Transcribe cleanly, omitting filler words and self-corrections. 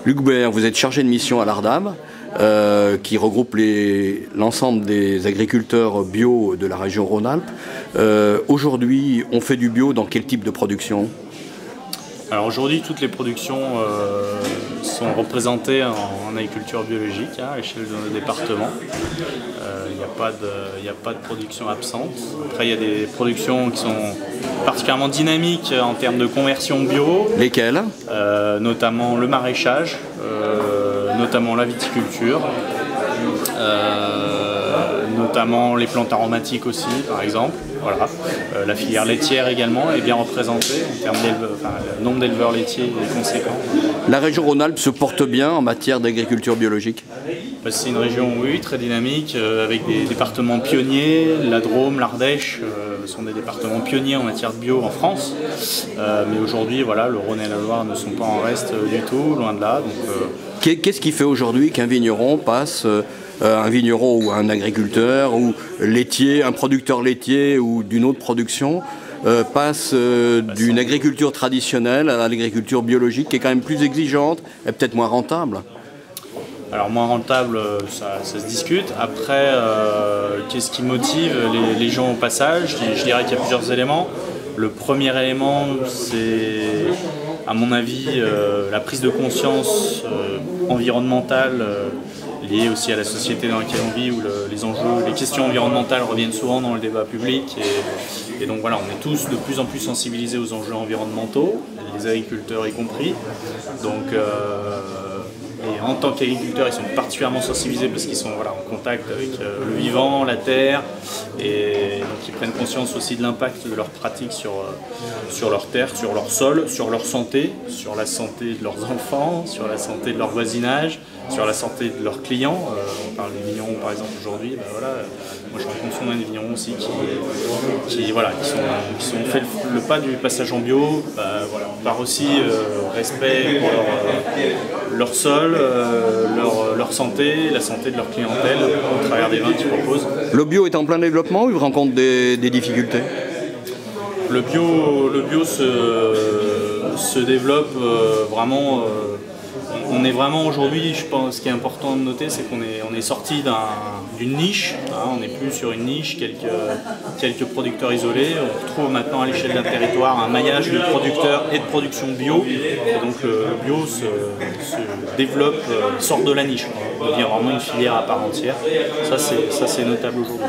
Luc Boer, vous êtes chargé de mission à l'Ardab, qui regroupe l'ensemble des agriculteurs bio de la région Rhône-Alpes. Aujourd'hui, on fait du bio dans quel type de production? Alors aujourd'hui, toutes les productions sont représentées en agriculture biologique à l'échelle de nos départements. Il n'y a pas de production absente. Après, il y a des productions qui sont particulièrement dynamiques en termes de conversion bio. Lesquelles? Notamment le maraîchage, notamment la viticulture, notamment les plantes aromatiques aussi, par exemple. Voilà. La filière laitière également est bien représentée en termes le nombre d'éleveurs laitiers est conséquent. La région Rhône-Alpes se porte bien en matière d'agriculture biologique? C'est une région, oui, très dynamique, avec des départements pionniers. La Drôme, l'Ardèche sont des départements pionniers en matière de bio en France. Mais aujourd'hui, voilà, le Rhône et la Loire ne sont pas en reste du tout, loin de là. Qu'est-ce qui fait aujourd'hui qu'un vigneron passe, un vigneron ou un agriculteur ou laitier, un producteur laitier ou d'une autre production, passe d'une agriculture traditionnelle à l'agriculture biologique qui est quand même plus exigeante et peut-être moins rentable? Alors moins rentable, ça se discute. Après, qu'est-ce qui motive les gens au passage? Je dirais qu'il y a plusieurs éléments. Le premier élément, c'est à mon avis la prise de conscience environnementale liée aussi à la société dans laquelle on vit, où les questions environnementales reviennent souvent dans le débat public. Et donc voilà, on est tous de plus en plus sensibilisés aux enjeux environnementaux, les agriculteurs y compris. Donc, et en tant qu'agriculteurs, ils sont particulièrement sensibilisés parce qu'ils sont en contact avec le vivant, la terre, et donc ils prennent conscience aussi de l'impact de leurs pratiques sur leur terre, sur leur sol, sur leur santé, sur la santé de leurs enfants, sur la santé de leur voisinage, sur la santé de leurs clients. On parle des vignerons par exemple aujourd'hui. Moi je rencontre souvent des vignerons aussi qui ont fait le pas du passage en bio, par aussi respect pour leur sol, leur santé, la santé de leur clientèle au travers des vins qu'ils proposent. Le bio est en plein développement ou il rencontre des difficultés? Le bio se développe vraiment. On est vraiment aujourd'hui, je pense, ce qui est important de noter, c'est qu'on est sorti d'une niche, on n'est plus sur une niche, quelques producteurs isolés. On retrouve maintenant à l'échelle d'un territoire un maillage de producteurs et de production bio. Et donc le bio se développe, sort de la niche, devient vraiment une filière à part entière. Ça c'est notable aujourd'hui.